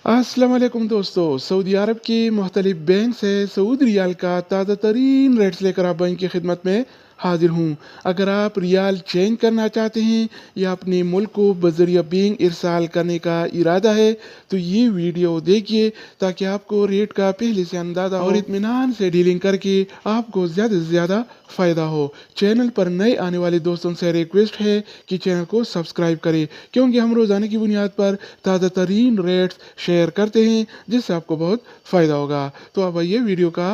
अस्सलाम वालेकुम दोस्तों। सऊदी अरब के मुख्तलिफ बैंक से सऊदी रियाल का ताज़ा तरीन रेट्स लेकर आप बैंक की खिदमत में हाजिर हूँ। अगर आप रियाल चेंज करना चाहते हैं या अपने मुल्क को बज़रिया बैंक इरसाल करने का इरादा है तो ये वीडियो देखिए ताकि आपको रेट का पहले से अंदाज़ा हो और इत्मीनान से डीलिंग करके आपको ज़्यादा से ज़्यादा फ़ायदा हो। चैनल पर नए आने वाले दोस्तों से रिक्वेस्ट है कि चैनल को सब्सक्राइब करें क्योंकि हम रोज़ाना की बुनियाद पर ताज़ा तरीन रेट्स शेयर करते हैं जिससे आपको बहुत फ़ायदा होगा। तो अब आइए वीडियो का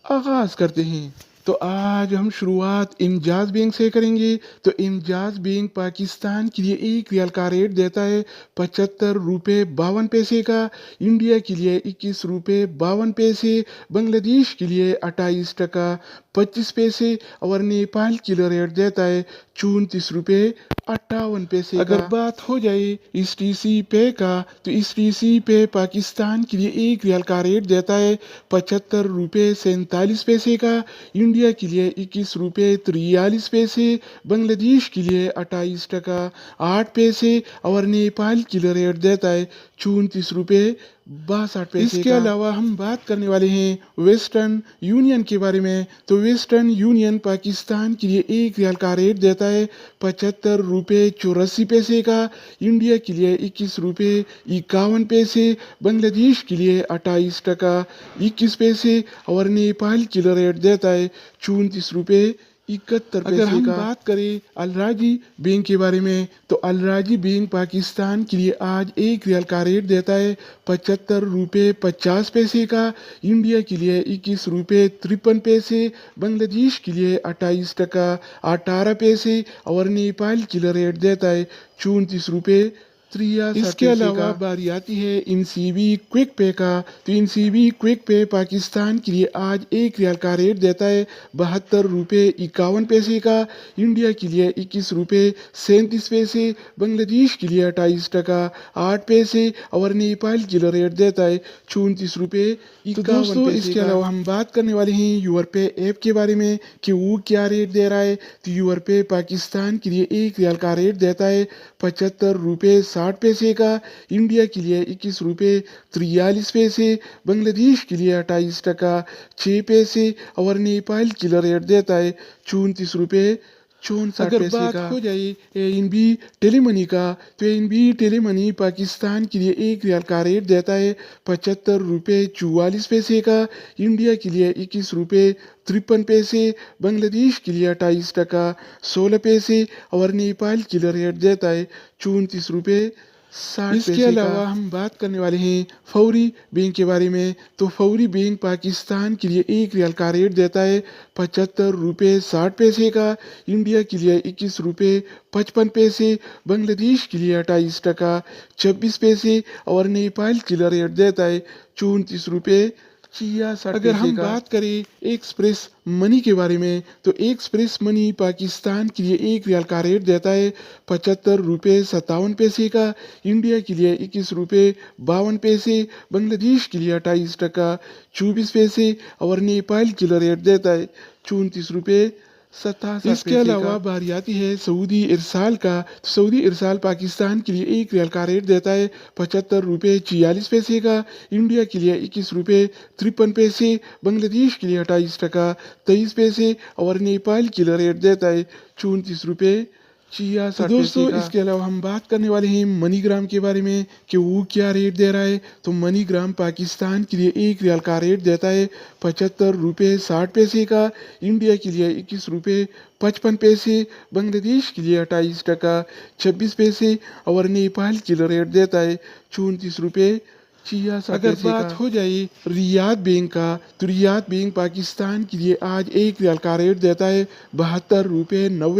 आगाज़ करते हैं। तो आज हम शुरुआत इंजाज बैंक से करेंगे। तो इंजाज बैंक पाकिस्तान के लिए एक रियाल का रेट देता है 75 रुपये 52 पैसे का, इंडिया के लिए 21 रुपये 52 पैसे, बांग्लादेश के लिए 28 टका 25 पैसे और नेपाल के लिए रेट देता है 34 रुपये 58 पैसे। अगर बात हो जाए इस टीसी पे का तो इस टीसी पे पाकिस्तान के लिए एक रियाल का रेट देता है 75 रुपये 47 पैसे का, इंडिया के लिए 21 रुपये 43 पैसे, बांग्लादेश के लिए 28 टका 8 पैसे और नेपाल के लिए रेट देता है 34 रुपये 62 पैसे। इसके अलावा हम बात करने वाले हैं वेस्टर्न यूनियन के बारे में। तो वेस्टर्न यूनियन पाकिस्तान के लिए एक रियाल का रेट देता है 75 रुपये 84 पैसे का, इंडिया के लिए 21 रुपये 51 पैसे, बांग्लादेश के लिए 28 टका 21 पैसे और नेपाल के लिए रेट देता है 34 रुपये 71 पैसे। अगर हम बात करें अलराजी बैंक के बारे में तो अलराजी बैंक पाकिस्तान के लिए आज एक रियाल का रेट देता है 75 रुपये 50 पैसे का, इंडिया के लिए 21 रुपये 53 पैसे, बांग्लादेश के लिए 28 टका 18 पैसे और नेपाल के लिए रेट देता है 34 रुपये 63 पैसे। इसके अलावा बारी आती है इनसीबी क्विक पे का। तो इनसीबी क्विक पे पाकिस्तान के लिए आज एक रियाल का रेट देता है 72 रुपये 51 पैसे का, इंडिया के लिए 21 रुपये 37 पैसे, बांग्लादेश के लिए 28 टका 8 पैसे और नेपाल के लिए रेट देता है 34 रुपये 51 पैसे। दोस्तों इसके अलावा हम बात करने वाले हैं यूरपे ऐप के बारे में कि वो क्या रेट दे रहा है। तो यूरपे पाकिस्तान के लिए एक रियाल का रेट देता है 75 रुपये 60 पैसे का, इंडिया के लिए 21 रुपये 43 पैसे, बांग्लादेश के लिए 28 टका 6 पैसे और नेपाल के लिए रेट देता है 34 रुपये 64 पैसे। अगर बात हो जाए एएनबी टेलीमनी का तो एएनबी टेलीमनी पाकिस्तान के लिए एक रियाल का रेट देता है 75 रुपये 44 पैसे का, इंडिया के लिए 21 रुपये 53 पैसे, बांग्लादेश के लिए 28 टका 16 पैसे और नेपाल के लिए रेट देता है 34 रुपये 60 पैसे। इसके अलावा हम बात करने वाले हैं फौरी बैंक के बारे में। तो फौरी बैंक पाकिस्तान के लिए एक रियाल का रेट देता है 75 रुपये 60 पैसे का, इंडिया के लिए 21 रुपये 55 पैसे, बांग्लादेश के लिए 28 टका 26 पैसे और नेपाल के लिए रेट देता है 34 रुपये 66 पैसे। अगर हम बात करें एक्सप्रेस मनी के बारे में तो एक्सप्रेस मनी पाकिस्तान के लिए एक रियाल का रेट देता है 75 रुपये 57 पैसे का, इंडिया के लिए 21 रुपये 52 पैसे, बांग्लादेश के लिए 28 टका 24 पैसे और नेपाल के लिए रेट देता है 34 रुपये 67 पैसे। इसके अलावा बारी आती है सऊदी इरसाल का। तो सऊदी इरसाल पाकिस्तान के लिए एक रियाल का रेट देता है 75 रुपये 44 पैसे का, इंडिया के लिए 21 रुपये 53 पैसे, बांग्लादेश के लिए 28 टका 23 पैसे और नेपाल के लिए रेट देता है 34 रुपये 66 पैसे। दोस्तों इसके अलावा हम बात करने वाले हैं मनीग्राम के बारे में कि वो क्या रेट दे रहा है। तो मनीग्राम पाकिस्तान के लिए एक रियाल का रेट देता है 75 रुपये 60 पैसे का, इंडिया के लिए 21 रुपये 55 पैसे, बांग्लादेश के लिए 28 टका 26 पैसे और नेपाल के लिए रेट देता है 34 रुपये 66 पैसे। अगर बात हो जाए रियाद बैंक का तो रियाद बैंक पाकिस्तान के लिए आज एक रियाल का रेट देता है 72 रुपये 90